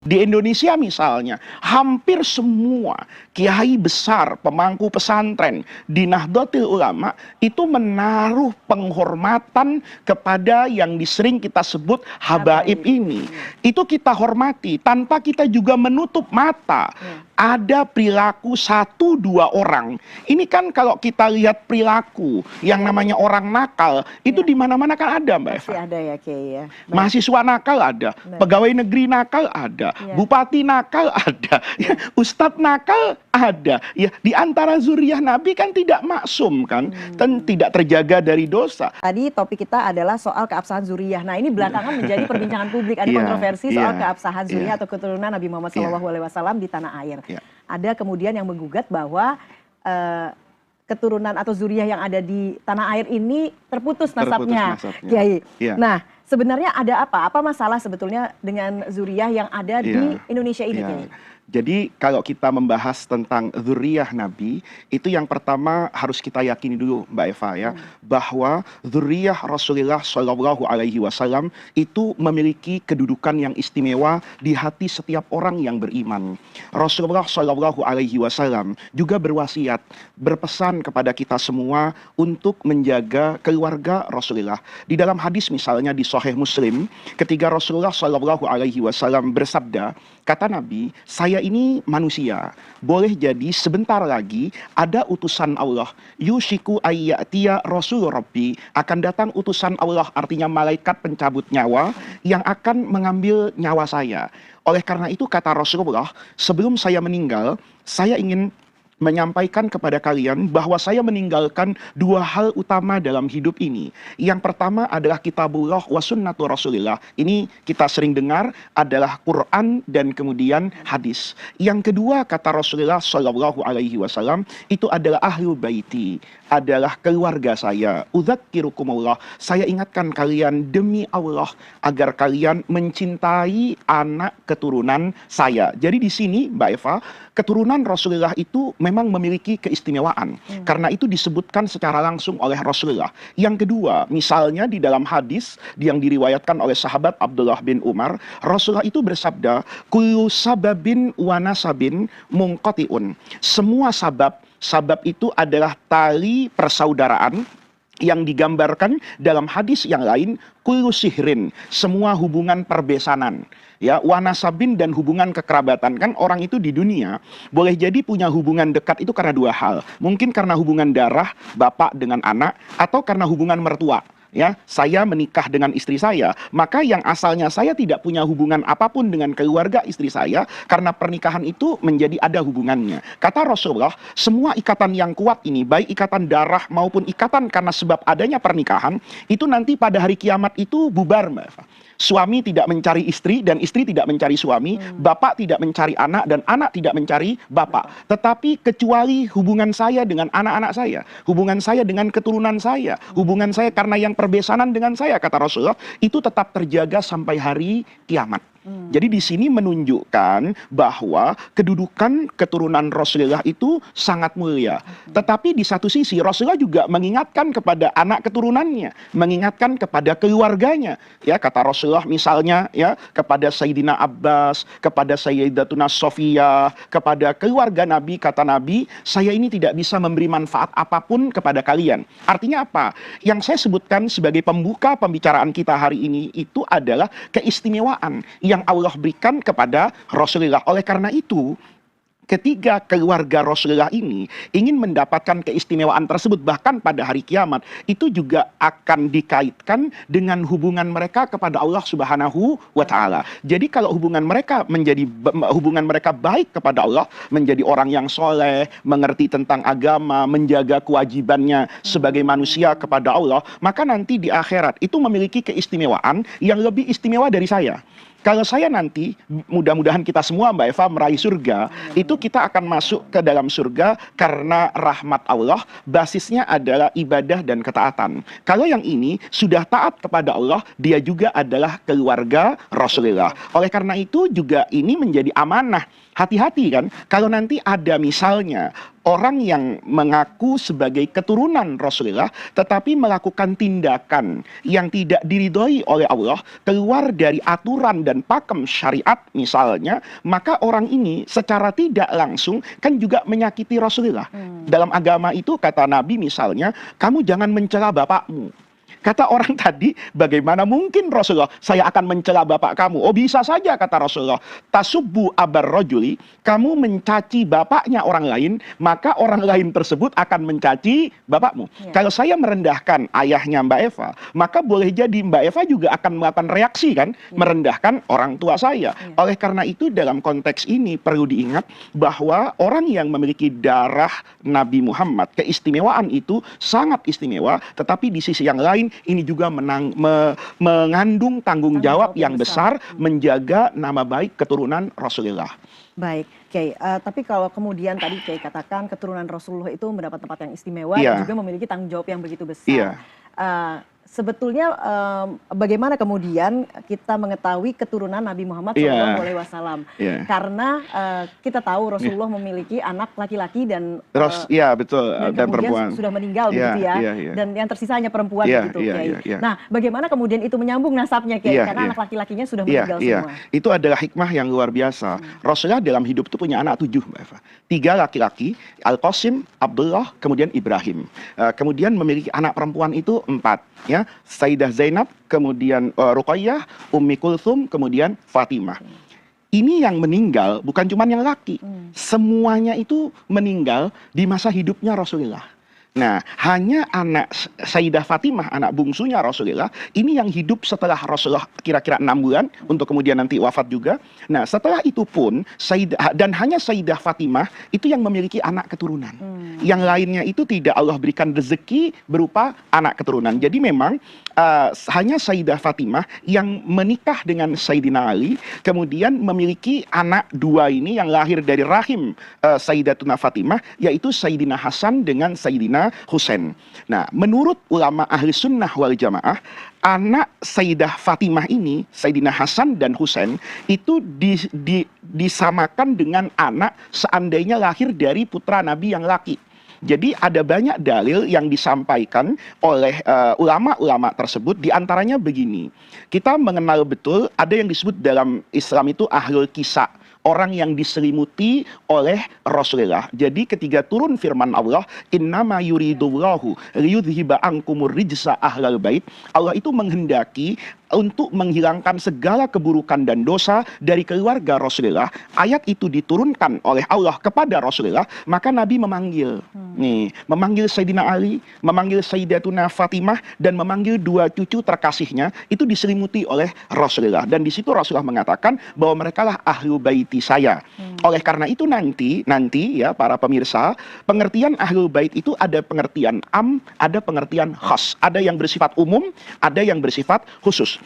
Di Indonesia misalnya, hampir semua kiai besar, pemangku pesantren di Nahdlatul Ulama itu menaruh penghormatan kepada yang sering kita sebut habaib ini. Itu kita hormati tanpa kita juga menutup mata. Ada perilaku satu dua orang. Ini kan kalau kita lihat perilaku yang namanya orang nakal, itu di mana-mana kan ada, Mbak Eva. Masih ada ya, Kiai ya. Mahasiswa nakal ada, pegawai negeri nakal ada, bupati nakal ada, ustadz nakal ada. Ya, di antara zuriyah Nabi kan tidak maksum kan, dan tidak terjaga dari dosa. Tadi topik kita adalah soal keabsahan zuriyah. Nah, ini belakangan menjadi perbincangan publik. Ada kontroversi soal keabsahan zuriyah atau keturunan Nabi Muhammad SAW di tanah air. Ada kemudian yang menggugat bahwa keturunan atau zuriyah yang ada di tanah air ini terputus nasabnya, Kiai. Nah, sebenarnya ada apa? Apa masalah sebetulnya dengan zuriyah yang ada di Indonesia ini, Kiai? Jadi kalau kita membahas tentang zuriyah Nabi, itu yang pertama harus kita yakini dulu, Mbak Eva ya, bahwa zuriyah Rasulullah Shallallahu Alaihi Wasallam itu memiliki kedudukan yang istimewa di hati setiap orang yang beriman. Rasulullah Shallallahu Alaihi Wasallam juga berwasiat, berpesan kepada kita semua untuk menjaga keluarga Rasulullah. Di dalam hadis misalnya di Sahih Muslim, ketika Rasulullah Shallallahu Alaihi Wasallam bersabda, kata Nabi, saya ini manusia, boleh jadi sebentar lagi ada utusan Allah, yushiku ayyatiya rasul rabbi, akan datang utusan Allah, artinya malaikat pencabut nyawa yang akan mengambil nyawa saya. Oleh karena itu kata Rasulullah, sebelum saya meninggal, saya ingin menyampaikan kepada kalian bahwa saya meninggalkan dua hal utama dalam hidup ini. Yang pertama adalah kitabullah wa sunnatu rasulillah. Ini kita sering dengar adalah Quran dan kemudian hadis. Yang kedua kata Rasulullah Shallallahu Alaihi Wasallam itu adalah ahlu baiti, adalah keluarga saya. Udzakirukumullah, saya ingatkan kalian demi Allah agar kalian mencintai anak keturunan saya. Jadi di sini Mbak Eva, keturunan Rasulullah itu memang memiliki keistimewaan. Karena itu disebutkan secara langsung oleh Rasulullah. Yang kedua, misalnya di dalam hadis yang diriwayatkan oleh sahabat Abdullah bin Umar, Rasulullah itu bersabda, kullu sababin wa nasabin munqati'un. Semua sabab itu adalah tali persaudaraan yang digambarkan dalam hadis yang lain, kullu sihrin, semua hubungan perbesanan. Ya, wanasabin dan hubungan kekerabatan. Kan orang itu di dunia boleh jadi punya hubungan dekat itu karena dua hal. Mungkin karena hubungan darah bapak dengan anak, atau karena hubungan mertua. Ya, saya menikah dengan istri saya, maka yang asalnya saya tidak punya hubungan apapun dengan keluarga istri saya, karena pernikahan itu menjadi ada hubungannya. Kata Rasulullah, semua ikatan yang kuat ini, baik ikatan darah maupun ikatan karena sebab adanya pernikahan, itu nanti pada hari kiamat itu bubar, Mbak Eva. Suami tidak mencari istri dan istri tidak mencari suami, bapak tidak mencari anak dan anak tidak mencari bapak. Tetapi kecuali hubungan saya dengan anak-anak saya, hubungan saya dengan keturunan saya, hubungan saya karena yang perbesanan dengan saya, kata Rasulullah, itu tetap terjaga sampai hari kiamat. Jadi di sini menunjukkan bahwa kedudukan keturunan Rasulullah itu sangat mulia. Tetapi di satu sisi Rasulullah juga mengingatkan kepada anak keturunannya, mengingatkan kepada keluarganya. Ya, kata Rasulullah misalnya ya kepada Sayyidina Abbas, kepada Sayyidatuna Sofiyah, kepada keluarga Nabi, kata Nabi, saya ini tidak bisa memberi manfaat apapun kepada kalian. Artinya apa? Yang saya sebutkan sebagai pembuka pembicaraan kita hari ini itu adalah keistimewaan yang Allah berikan kepada Rasulullah. Oleh karena itu, ketika keluarga Rasulullah ini ingin mendapatkan keistimewaan tersebut, bahkan pada hari kiamat, itu juga akan dikaitkan dengan hubungan mereka kepada Allah Subhanahu wa Ta'ala. Jadi kalau hubungan mereka baik kepada Allah, menjadi orang yang soleh, mengerti tentang agama, menjaga kewajibannya sebagai manusia kepada Allah, maka nanti di akhirat itu memiliki keistimewaan yang lebih istimewa dari saya. Kalau saya nanti, mudah-mudahan kita semua Mbak Eva meraih surga, itu kita akan masuk ke dalam surga karena rahmat Allah, basisnya adalah ibadah dan ketaatan. Kalau yang ini sudah taat kepada Allah, dia juga adalah keluarga Rasulullah. Oleh karena itu juga ini menjadi amanah. Hati-hati kan, kalau nanti ada misalnya orang yang mengaku sebagai keturunan Rasulullah tetapi melakukan tindakan yang tidak diridhoi oleh Allah, keluar dari aturan dan pakem syariat misalnya, maka orang ini secara tidak langsung kan juga menyakiti Rasulullah. Dalam agama itu kata Nabi misalnya, kamu jangan mencela bapakmu. Kata orang tadi, bagaimana mungkin Rasulullah, saya akan mencela bapak kamu? Oh bisa saja kata Rasulullah. Tasubbu abar rajuli, kamu mencaci bapaknya orang lain, maka orang lain tersebut akan mencaci bapakmu. Ya. Kalau saya merendahkan ayahnya Mbak Eva, maka boleh jadi Mbak Eva juga akan melakukan reaksi kan, merendahkan orang tua saya. Oleh karena itu dalam konteks ini perlu diingat bahwa orang yang memiliki darah Nabi Muhammad, keistimewaan itu sangat istimewa, tetapi di sisi yang lain ini juga mengandung tanggung jawab yang besar menjaga nama baik keturunan Rasulullah. Baik, Kiai. Tapi kalau kemudian tadi Kiai katakan keturunan Rasulullah itu mendapat tempat yang istimewa dan juga memiliki tanggung jawab yang begitu besar. Sebetulnya bagaimana kemudian kita mengetahui keturunan Nabi Muhammad SAW? Karena kita tahu Rasulullah memiliki anak laki-laki dan betul, dan perempuan sudah meninggal begitu ya. Dan yang tersisa hanya perempuan begitu, Kiai. Nah, bagaimana kemudian itu menyambung nasabnya, Kiai? Karena anak laki-lakinya sudah meninggal semua. Itu adalah hikmah yang luar biasa. Rasulullah dalam hidup itu punya anak 7, Mbak Eva. 3 laki-laki, Al-Qasim, Abdullah, kemudian Ibrahim. Kemudian memiliki anak perempuan itu 4. Ya, Sayyidah Zainab, kemudian Ruqayyah, Ummi Kulthum, kemudian Fatimah. Ini yang meninggal bukan cuma yang laki, semuanya itu meninggal di masa hidupnya Rasulullah. Nah, hanya anak Sayyidah Fatimah, anak bungsunya Rasulullah, ini yang hidup setelah Rasulullah kira-kira 6 bulan, untuk kemudian nanti wafat juga. Nah, setelah itu pun, dan hanya Sayyidah Fatimah itu yang memiliki anak keturunan. Yang lainnya itu tidak Allah berikan rezeki berupa anak keturunan. Jadi memang hanya Sayyidah Fatimah yang menikah dengan Sayyidina Ali, kemudian memiliki anak 2 ini yang lahir dari rahim Sayyidatuna Fatimah, yaitu Sayyidina Hasan dengan Sayyidina Husain. Nah, menurut ulama ahli sunnah wal jamaah, anak Sayyidah Fatimah ini, Sayyidina Hasan dan Husain, itu disamakan dengan anak seandainya lahir dari putra Nabi yang laki. Jadi ada banyak dalil yang disampaikan oleh ulama-ulama tersebut, diantaranya begini. Kita mengenal betul ada yang disebut dalam Islam itu ahlul kisah, orang yang diselimuti oleh Rasulullah. Jadi ketika turun firman Allah, innama yuridullahu liyudhiba ankumur rijsa ahlal bait, Allah itu menghendaki untuk menghilangkan segala keburukan dan dosa dari keluarga Rasulullah. Ayat itu diturunkan oleh Allah kepada Rasulullah, maka Nabi memanggil. Memanggil Sayyidina Ali, memanggil Sayyidatuna Fatimah, dan memanggil 2 cucu terkasihnya, itu diselimuti oleh Rasulullah. Dan di situ Rasulullah mengatakan bahwa merekalah ahlu baiti saya. Oleh karena itu nanti ya para pemirsa, pengertian ahlul bait itu ada pengertian am, ada pengertian khas. Ada yang bersifat umum, ada yang bersifat khusus.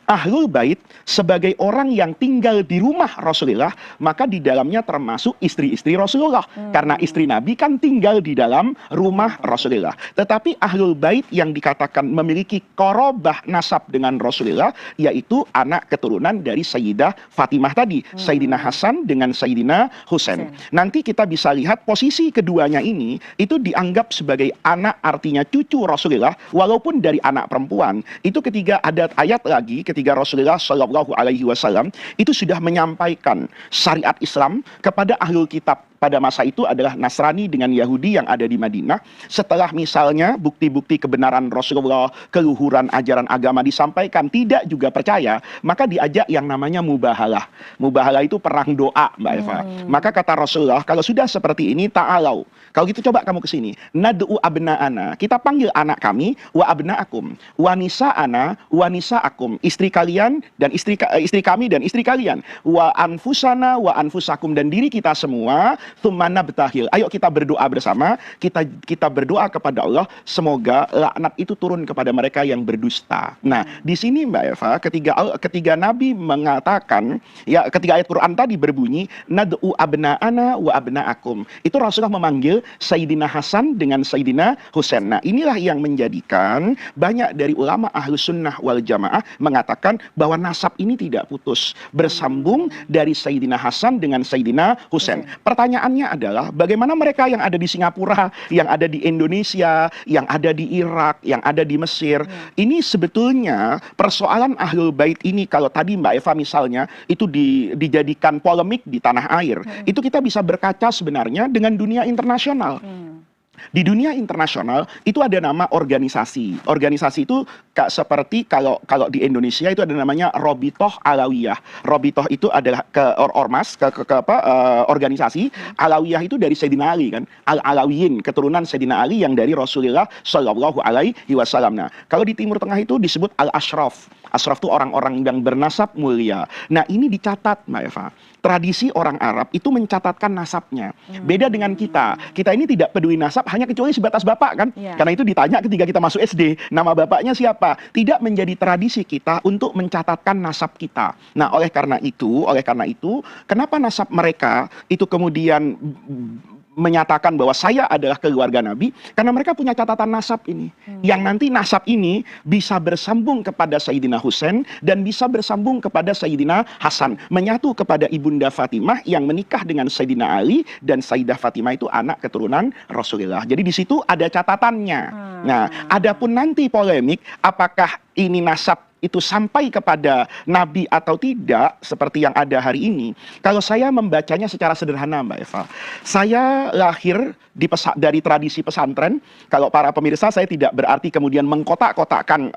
Ahlul bait sebagai orang yang tinggal di rumah Rasulullah, maka di dalamnya termasuk istri-istri Rasulullah. Karena istri Nabi kan tinggal di dalam rumah Rasulullah. Tetapi ahlul bait yang dikatakan memiliki qorobah nasab dengan Rasulullah, yaitu anak keturunan dari Sayyidah Fatimah tadi, Sayyidina Hasan dengan Sayyidina Husain. Nanti kita bisa lihat posisi keduanya ini, itu dianggap sebagai anak, artinya cucu Rasulullah, walaupun dari anak perempuan. Itu ketika ada ayat lagi, ketika Rasulullah Shallallahu Alaihi Wasallam itu sudah menyampaikan syariat Islam kepada ahlul kitab. Pada masa itu adalah Nasrani dengan Yahudi yang ada di Madinah. Setelah misalnya bukti-bukti kebenaran Rasulullah, keluhuran ajaran agama disampaikan, tidak juga percaya, maka diajak yang namanya mubahalah. Mubahalah itu perang doa, Mbak Eva. Maka kata Rasulullah, kalau sudah seperti ini, ta'alau. Kalau gitu coba kamu kesini. Nad'u abna'ana. Kita panggil anak kami, wa abna'akum. Wa nisa'ana, wa nisa'akum. Istri kalian dan istri kami dan istri kalian. Wa anfusana, wa anfusakum. Dan diri kita semua. Tsumma nabtahil. Ayo kita berdoa bersama, kita berdoa kepada Allah, semoga laknat itu turun kepada mereka yang berdusta. Nah, di sini Mbak Eva, ketika Nabi mengatakan, ya ketika ayat Quran tadi berbunyi, nad'u abna'ana wa abna'akum. Itu Rasulullah memanggil Sayyidina Hasan dengan Sayyidina Husain. Nah, inilah yang menjadikan banyak dari ulama ahlus sunnah wal jamaah mengatakan mengatakan bahwa nasab ini tidak putus, bersambung dari Sayyidina Hasan dengan Sayyidina Husain. Pertanyaannya adalah bagaimana mereka yang ada di Singapura, yang ada di Indonesia, yang ada di Irak, yang ada di Mesir, ini sebetulnya persoalan Ahlul Bait ini, kalau tadi Mbak Eva misalnya itu dijadikan polemik di tanah air, itu kita bisa berkaca sebenarnya dengan dunia internasional. Di dunia internasional itu ada nama organisasi. Organisasi itu seperti kalau di Indonesia itu ada namanya Robitoh Alawiyah. Robitoh itu adalah ormas, organisasi. Alawiyah itu dari Sayyidina Ali kan. Al-Alawiyin, keturunan Sayyidina Ali yang dari Rasulullah Shallallahu Alaihi Wasallam. Nah, kalau di Timur Tengah itu disebut Al-Ashraf. Ashraf itu orang-orang yang bernasab mulia. Nah, ini dicatat Mbak Eva. Tradisi orang Arab itu mencatatkan nasabnya. Beda dengan kita. Kita ini tidak peduli nasab hanya kecuali sebatas bapak kan. Karena itu ditanya ketika kita masuk SD, nama bapaknya siapa? Tidak menjadi tradisi kita untuk mencatatkan nasab kita. Nah, oleh karena itu, kenapa nasab mereka itu kemudian menyatakan bahwa saya adalah keluarga Nabi, karena mereka punya catatan nasab ini. Yang nanti nasab ini bisa bersambung kepada Sayyidina Husain dan bisa bersambung kepada Sayyidina Hasan, menyatu kepada Ibunda Fatimah yang menikah dengan Sayyidina Ali, dan Sayyidah Fatimah itu anak keturunan Rasulullah. Jadi di situ ada catatannya. Nah, adapun nanti polemik apakah ini nasab itu sampai kepada Nabi atau tidak, seperti yang ada hari ini. Kalau saya membacanya secara sederhana Mbak Eva, saya lahir dari tradisi pesantren. Kalau para pemirsa, saya tidak berarti kemudian mengkotak-kotakkan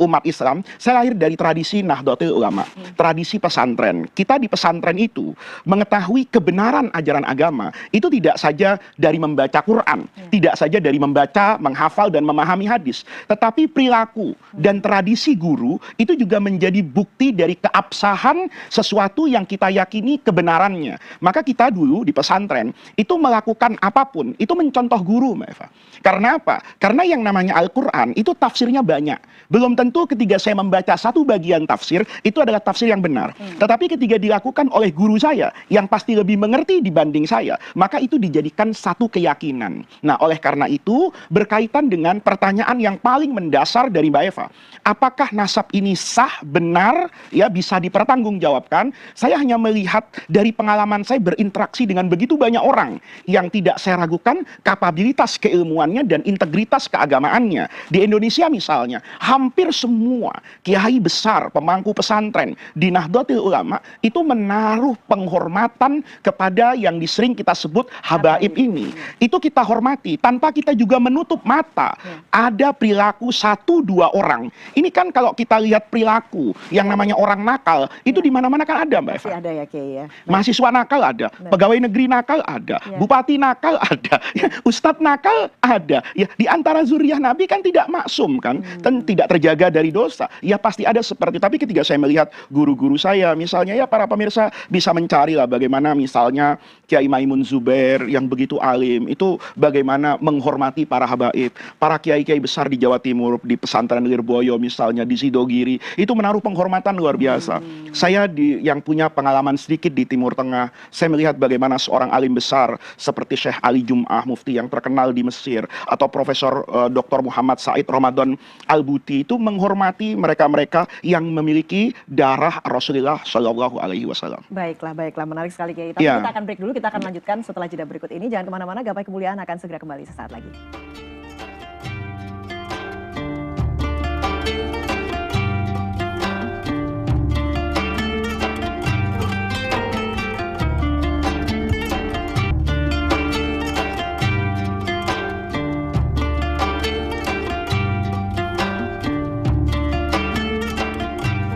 umat Islam. Saya lahir dari tradisi Nahdlatul Ulama, tradisi pesantren. Kita di pesantren itu mengetahui kebenaran ajaran agama, itu tidak saja dari membaca Quran, tidak saja dari membaca, menghafal, dan memahami hadis, tetapi perilaku dan tradisi guru itu juga menjadi bukti dari keabsahan sesuatu yang kita yakini kebenarannya. Maka kita dulu di pesantren itu melakukan apapun itu mencontoh guru, Mbak Eva. Karena apa? Karena yang namanya Al-Quran itu tafsirnya banyak. Belum tentu ketika saya membaca satu bagian tafsir itu adalah tafsir yang benar. Tetapi ketika dilakukan oleh guru saya yang pasti lebih mengerti dibanding saya, maka itu dijadikan satu keyakinan. Nah, oleh karena itu berkaitan dengan pertanyaan yang paling mendasar dari Mbak Eva, apakah nasab ini sah, benar, ya bisa dipertanggungjawabkan? Saya hanya melihat dari pengalaman saya berinteraksi dengan begitu banyak orang yang tidak saya ragukan kapabilitas keilmuannya dan integritas keagamaannya. Di Indonesia misalnya, hampir semua kiai besar, pemangku pesantren di Nahdlatul Ulama itu menaruh penghormatan kepada yang sering kita sebut habaib ini. Itu kita hormati tanpa kita juga menutup mata. Ada perilaku 1-2 orang. Ini kan kalau kita lihat perilaku yang namanya orang nakal, itu di mana-mana kan ada, Mbak Eva. Ada ya, Kiai ya. Mahasiswa nakal ada, pegawai negeri nakal ada, bupati nakal ada, ustadz nakal ada. Ya, di antara zuriyah Nabi kan tidak maksum kan, dan tidak terjaga dari dosa. Ya pasti ada seperti. Tapi ketika saya melihat guru-guru saya, misalnya ya para pemirsa bisa mencari lah bagaimana misalnya Kiai Maimun Zubair yang begitu alim itu bagaimana menghormati para habaib, para kiai-kiai besar di Jawa Timur, di pesantren Lirboyo misalnya, di Sidogiri, itu menaruh penghormatan luar biasa. Saya yang punya pengalaman sedikit di Timur Tengah, saya melihat bagaimana seorang alim besar seperti Syekh Ali Jum'ah, mufti yang terkenal di Mesir, atau Profesor Dr. Muhammad Said Ramadan Al-Buti itu menghormati mereka-mereka yang memiliki darah Rasulullah Shallallahu Alaihi Wasallam. Baiklah, menarik sekali Kiai. Tapi kita akan break dulu, kita akan lanjutkan setelah jeda berikut ini. Jangan kemana-mana, Gapai Kemuliaan akan segera kembali sesaat lagi.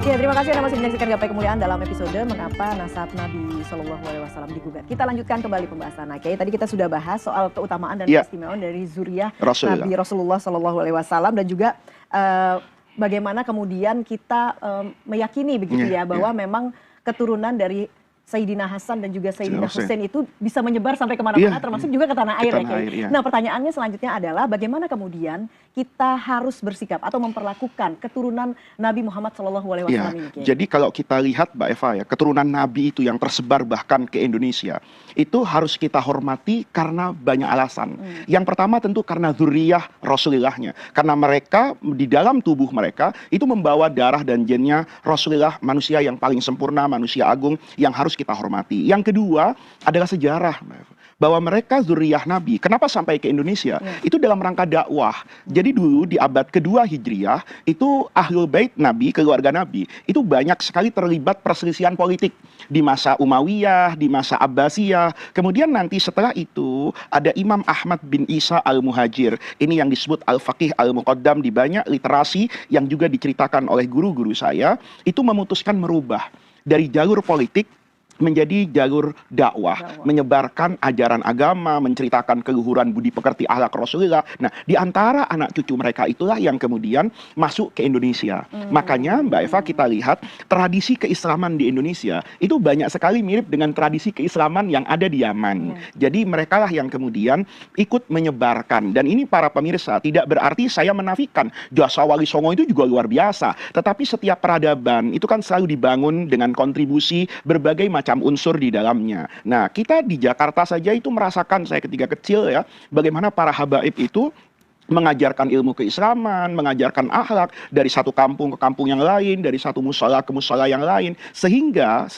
Ya, terima kasih Anda masih menyaksikan Gapai Kemuliaan dalam episode Mengapa Nasab Nabi Shallallahu Alaihi Wasallam digugat. Kita lanjutkan kembali pembahasan. Nah, Kiai, tadi kita sudah bahas soal keutamaan dan keistimewaan dari zuriyah Nabi Rasulullah Shallallahu Alaihi Wasallam, dan juga bagaimana kemudian kita meyakini begitu bahwa memang keturunan dari Sayyidina Hasan dan juga Sayyidina Hussein. Hussein itu bisa menyebar sampai kemana-mana, termasuk juga ke tanah air ya, Kiai. Iya. Nah, pertanyaannya selanjutnya adalah bagaimana kemudian kita harus bersikap atau memperlakukan keturunan Nabi Muhammad SAW ini, Kiai? Jadi kalau kita lihat Mbak Eva ya, keturunan Nabi itu yang tersebar bahkan ke Indonesia, itu harus kita hormati karena banyak alasan. Yang pertama tentu karena zuriyah Rasulillahnya, karena mereka di dalam tubuh mereka itu membawa darah dan gennya Rasulullah, manusia yang paling sempurna, manusia agung yang harus kita hormati. Yang kedua adalah sejarah, bahwa mereka zuriyah Nabi. Kenapa sampai ke Indonesia? Itu dalam rangka dakwah. Jadi dulu di abad kedua Hijriah, itu Ahlul Bait Nabi, keluarga Nabi, itu banyak sekali terlibat perselisihan politik. Di masa Umayyah, di masa Abbasiyah. Kemudian nanti setelah itu, ada Imam Ahmad bin Isa al-Muhajir. Ini yang disebut al-Faqih al-Muqaddam di banyak literasi yang juga diceritakan oleh guru-guru saya. Itu memutuskan merubah dari jalur politik menjadi jalur dakwah, menyebarkan ajaran agama, menceritakan keluhuran budi pekerti akhlak Rasulullah. Nah, di antara anak cucu mereka itulah yang kemudian masuk ke Indonesia. Makanya Mbak Eva, kita lihat tradisi keislaman di Indonesia itu banyak sekali mirip dengan tradisi keislaman yang ada di Yaman. Jadi mereka lah yang kemudian ikut menyebarkan. Dan ini para pemirsa, tidak berarti saya menafikan jasa Wali Songo itu juga luar biasa. Tetapi setiap peradaban itu kan selalu dibangun dengan kontribusi berbagai macam unsur di dalamnya. Nah, kita di Jakarta saja itu merasakan, saya ketika kecil ya, bagaimana para habaib itu mengajarkan ilmu keislaman, mengajarkan akhlak dari satu kampung ke kampung yang lain, dari satu musola ke musola yang lain, sehingga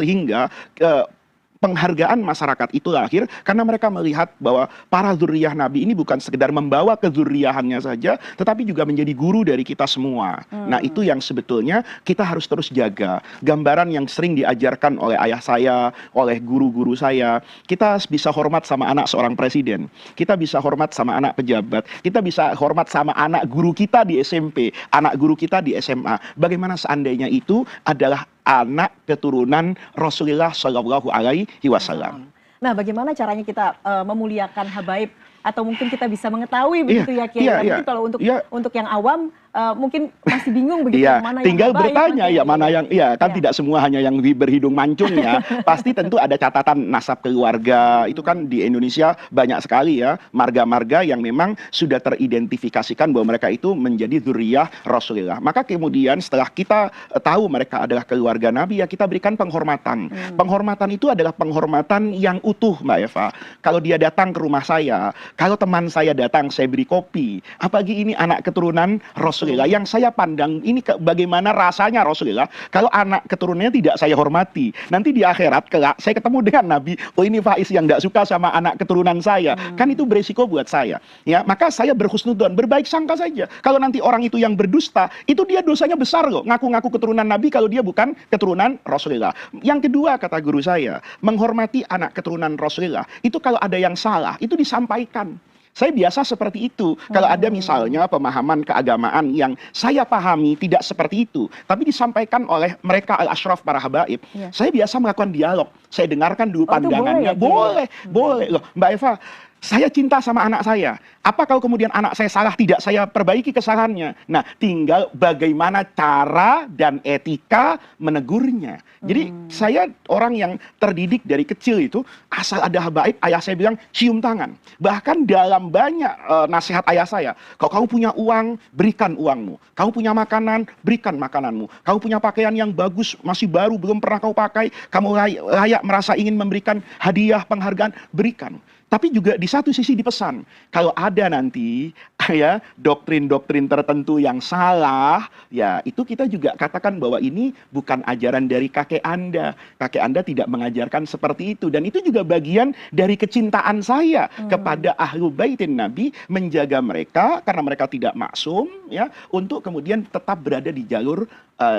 penghargaan masyarakat itu lahir karena mereka melihat bahwa para zuriyah Nabi ini bukan sekedar membawa kezuriyahannya saja, tetapi juga menjadi guru dari kita semua. Nah, itu yang sebetulnya kita harus terus jaga. Gambaran yang sering diajarkan oleh ayah saya, oleh guru-guru saya, kita bisa hormat sama anak seorang presiden, kita bisa hormat sama anak pejabat, kita bisa hormat sama anak guru kita di SMP, anak guru kita di SMA. Bagaimana seandainya itu adalah anak keturunan Rasulullah Shallallahu Alaihi Wasallam. Nah, bagaimana caranya kita memuliakan habaib atau mungkin kita bisa mengetahui begitu ya, Kiai? Mungkin kalau untuk yang awam mungkin masih bingung begitu mana tinggal yang habaib, bertanya ya mana yang kan tidak semua hanya yang berhidung mancung ya. Pasti tentu ada catatan nasab keluarga. Itu kan di Indonesia banyak sekali ya marga-marga yang memang sudah teridentifikasikan bahwa mereka itu menjadi zuriyah Rasulullah. Maka kemudian setelah kita tahu mereka adalah keluarga Nabi, ya kita berikan penghormatan. Penghormatan itu adalah penghormatan yang utuh, Mbak Eva. Kalau dia datang ke rumah saya, kalau teman saya datang, saya beri kopi. Apalagi ini anak keturunan Rasulullah, yang saya pandang ini bagaimana rasanya Rasulullah kalau anak keturunannya tidak saya hormati. Nanti di akhirat kelak saya ketemu dengan Nabi, oh ini Faiz yang tidak suka sama anak keturunan saya. Kan itu beresiko buat saya. Ya, maka saya berhusnudzon, berbaik sangka saja. Kalau nanti orang itu yang berdusta, itu dia dosanya besar loh. Ngaku-ngaku keturunan Nabi kalau dia bukan keturunan Rasulullah. Yang kedua, kata guru saya, menghormati anak keturunan Rasulullah. Itu kalau ada yang salah, itu disampaikan. Saya biasa seperti itu. Kalau ada misalnya pemahaman keagamaan yang saya pahami tidak seperti itu, tapi disampaikan oleh mereka al-ashraf, para habaib, saya biasa melakukan dialog. Saya dengarkan dulu pandangannya. Boleh loh, Mbak Eva. Saya cinta sama anak saya. Apa kalau kemudian anak saya salah, tidak saya perbaiki kesalahannya? Nah, tinggal bagaimana cara dan etika menegurnya. Jadi saya orang yang terdidik dari kecil itu, asal ada habaib, ayah saya bilang cium tangan. Bahkan dalam banyak nasihat ayah saya, kalau kamu punya uang, berikan uangmu. Kamu punya makanan, berikan makananmu. Kamu punya pakaian yang bagus, masih baru, belum pernah kau pakai, kamu layak merasa ingin memberikan hadiah, penghargaan, berikan. Tapi juga di satu sisi dipesan, kalau ada nanti ya doktrin-doktrin tertentu yang salah, ya itu kita juga katakan bahwa ini bukan ajaran dari kakek Anda. Kakek Anda tidak mengajarkan seperti itu, dan itu juga bagian dari kecintaan saya kepada ahlu baitin Nabi, menjaga mereka karena mereka tidak maksum ya, untuk kemudian tetap berada di jalur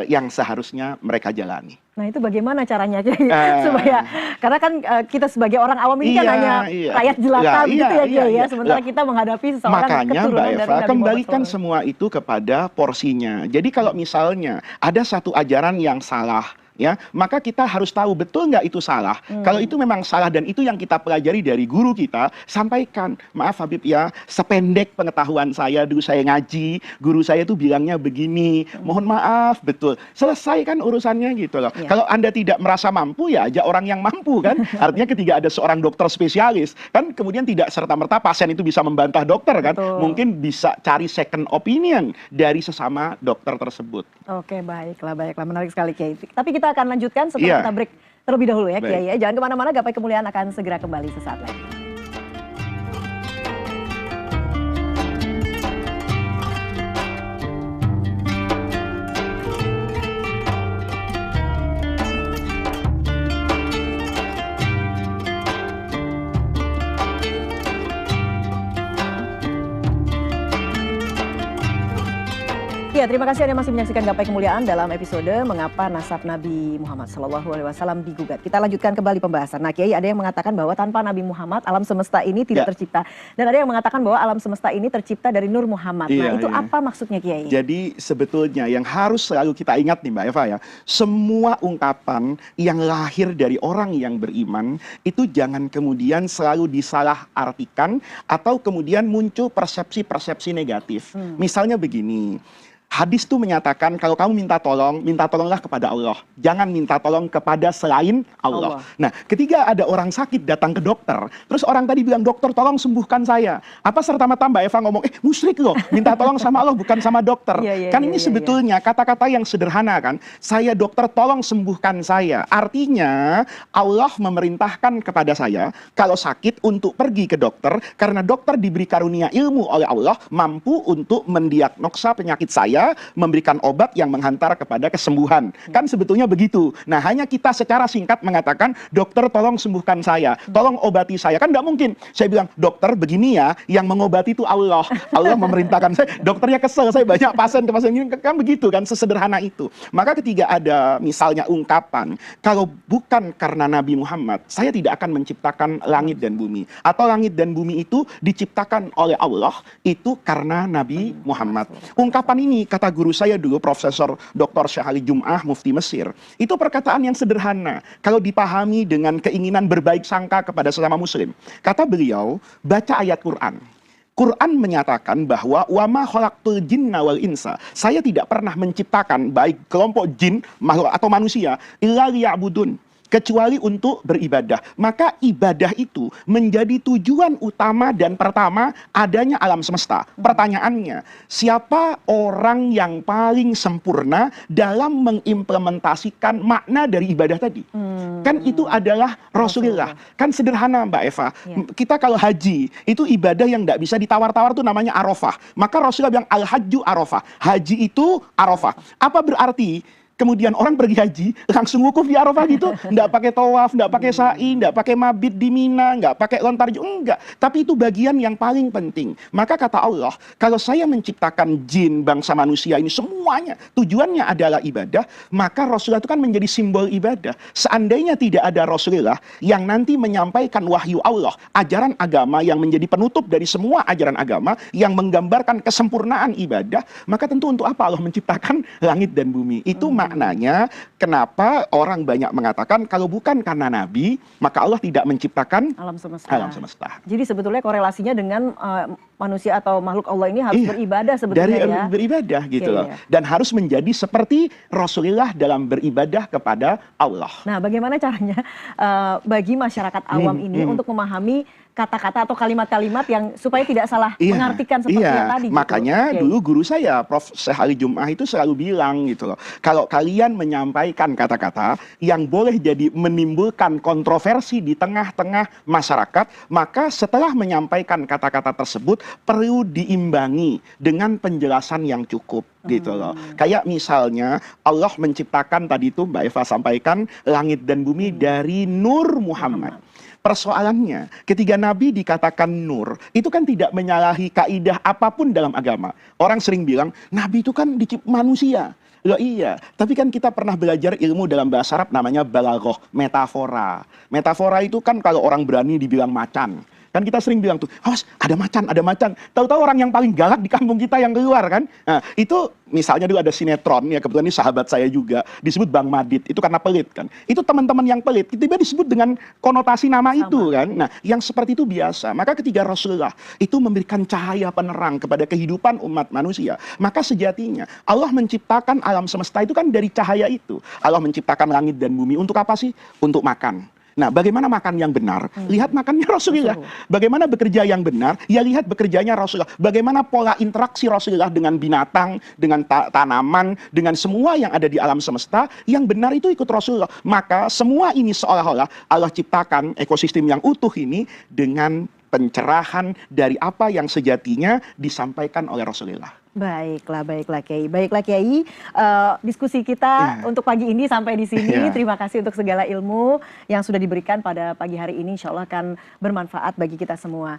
yang seharusnya mereka jalani. Nah, itu bagaimana caranya supaya, karena kan kita sebagai orang awam ini kan hanya rakyat jelata gitu ya. Sementara kita menghadapi seseorang keturunan dari Nabi Muhammad. Kembalikan semua itu kepada porsinya. Jadi kalau misalnya ada satu ajaran yang salah, ya, maka kita harus tahu betul nggak itu salah. Kalau itu memang salah dan itu yang kita pelajari dari guru kita, sampaikan, maaf Habib ya, sependek pengetahuan saya dulu saya ngaji, guru saya itu bilangnya begini, mohon maaf, betul. Selesai kan urusannya gitu loh. Kalau Anda tidak merasa mampu, ya aja orang yang mampu kan. Artinya ketika ada seorang dokter spesialis, kan kemudian tidak serta-merta pasien itu bisa membantah dokter kan. Mungkin bisa cari second opinion dari sesama dokter tersebut. Oke, baiklah, menarik sekali Kiai. Tapi kita akan lanjutkan setelah kita break terlebih dahulu ya Kiai. Jangan kemana-mana, Gapai Kemuliaan akan segera kembali sesaat lagi. Ya, terima kasih Anda masih menyaksikan Gapai Kemuliaan dalam episode Mengapa Nasab Nabi Muhammad SAW digugat. Kita lanjutkan kembali pembahasan. Nah Kiai, ada yang mengatakan bahwa tanpa Nabi Muhammad alam semesta ini tidak tercipta. Dan ada yang mengatakan bahwa alam semesta ini tercipta dari Nur Muhammad. Nah itu apa maksudnya Kiai? Jadi sebetulnya yang harus selalu kita ingat nih Mbak Eva ya, semua ungkapan yang lahir dari orang yang beriman itu jangan kemudian selalu disalah artikan atau kemudian muncul persepsi-persepsi negatif. Misalnya begini, hadis itu menyatakan kalau kamu minta tolonglah kepada Allah. Jangan minta tolong kepada selain Allah. Nah, ketika ada orang sakit datang ke dokter, terus orang tadi bilang, dokter tolong sembuhkan saya. Apa serta-merta Mbak Eva ngomong, musyrik loh, minta tolong sama Allah bukan sama dokter. Ini sebetulnya kata-kata yang sederhana kan. Saya dokter tolong sembuhkan saya. Artinya Allah memerintahkan kepada saya kalau sakit untuk pergi ke dokter, karena dokter diberi karunia ilmu oleh Allah, mampu untuk mendiagnosa penyakit saya, memberikan obat yang menghantar kepada kesembuhan. Kan sebetulnya begitu. Nah, hanya kita secara singkat mengatakan, dokter tolong sembuhkan saya, tolong obati saya. Kan tidak mungkin. Saya bilang, dokter begini ya, yang mengobati itu Allah. Allah memerintahkan saya. Dokternya kesel, saya banyak pasien ini. Kan begitu kan, sesederhana itu. Maka ketika ada misalnya ungkapan, kalau bukan karena Nabi Muhammad, saya tidak akan menciptakan langit dan bumi. Atau langit dan bumi itu diciptakan oleh Allah, itu karena Nabi Muhammad. Ungkapan ini, kata guru saya dulu, Profesor Dr. Syekh Ali Jum'ah, Mufti Mesir, itu perkataan yang sederhana kalau dipahami dengan keinginan berbaik sangka kepada sesama muslim. Kata beliau, baca ayat Quran. Quran menyatakan bahwa wama khalaqtul jinna wal insa. Saya tidak pernah menciptakan baik kelompok jin makhluk atau manusia illa liya'budun, kecuali untuk beribadah. Maka ibadah itu menjadi tujuan utama dan pertama adanya alam semesta. Pertanyaannya, siapa orang yang paling sempurna dalam mengimplementasikan makna dari ibadah tadi? Kan itu adalah Rasulullah. Kan sederhana Mbak Eva. Kita kalau haji, itu ibadah yang tidak bisa ditawar-tawar, itu namanya Arafah. Maka Rasulullah bilang al-hajju Arafah. Haji itu Arafah. Apa berarti? Kemudian orang pergi haji, langsung wukuf di Arafah gitu. Nggak pakai tawaf, nggak pakai sa'i, nggak pakai mabit di Mina, nggak pakai lontar jauh, enggak. Tapi itu bagian yang paling penting. Maka kata Allah, kalau saya menciptakan jin, bangsa manusia ini semuanya, tujuannya adalah ibadah, maka Rasulullah itu kan menjadi simbol ibadah. Seandainya tidak ada Rasulullah yang nanti menyampaikan wahyu Allah, ajaran agama yang menjadi penutup dari semua ajaran agama, yang menggambarkan kesempurnaan ibadah, maka tentu untuk apa Allah menciptakan langit dan bumi? Itu maknanya kenapa orang banyak mengatakan kalau bukan karena Nabi, maka Allah tidak menciptakan alam semesta. Jadi sebetulnya korelasinya dengan manusia atau makhluk Allah ini harus beribadah sebetulnya beribadah gitu loh. Dan harus menjadi seperti Rasulullah dalam beribadah kepada Allah. Nah, bagaimana caranya bagi masyarakat awam ini untuk memahami kata-kata atau kalimat-kalimat yang supaya tidak salah mengartikan seperti yang tadi. Makanya dulu guru saya, Prof. Syekh Ali Jum'ah itu selalu bilang gitu loh, kalau kalian menyampaikan kata-kata yang boleh jadi menimbulkan kontroversi di tengah-tengah masyarakat, maka setelah menyampaikan kata-kata tersebut perlu diimbangi dengan penjelasan yang cukup gitu loh. Kayak misalnya Allah menciptakan tadi itu Mbak Eva sampaikan langit dan bumi dari Nur Muhammad. Persoalannya, ketika Nabi dikatakan nur, itu kan tidak menyalahi kaidah apapun dalam agama. Orang sering bilang, Nabi itu kan manusia. Loh iya, tapi kan kita pernah belajar ilmu dalam bahasa Arab namanya balaghah, metafora. Metafora itu kan kalau orang berani dibilang macan. Kan kita sering bilang tuh, awas ada macan, ada macan. Tahu-tahu orang yang paling galak di kampung kita yang keluar kan. Nah, itu misalnya dulu ada sinetron, ya kebetulan ini sahabat saya juga, disebut Bang Madit. Itu karena pelit kan. Itu teman-teman yang pelit, tiba-tiba disebut dengan konotasi nama itu kan. Nah, yang seperti itu biasa. Maka ketika Rasulullah itu memberikan cahaya penerang kepada kehidupan umat manusia, maka sejatinya Allah menciptakan alam semesta itu kan dari cahaya itu. Allah menciptakan langit dan bumi untuk apa sih? Untuk makan. Nah, bagaimana makan yang benar? Lihat makannya Rasulullah. Bagaimana bekerja yang benar? Ya lihat bekerjanya Rasulullah. Bagaimana pola interaksi Rasulullah dengan binatang, dengan tanaman, dengan semua yang ada di alam semesta, yang benar itu ikut Rasulullah. Maka semua ini seolah-olah Allah ciptakan ekosistem yang utuh ini dengan pencerahan dari apa yang sejatinya disampaikan oleh Rasulullah. Baiklah Kiai. Diskusi kita untuk pagi ini sampai di sini. Terima kasih untuk segala ilmu yang sudah diberikan pada pagi hari ini. Insya Allah akan bermanfaat bagi kita semua.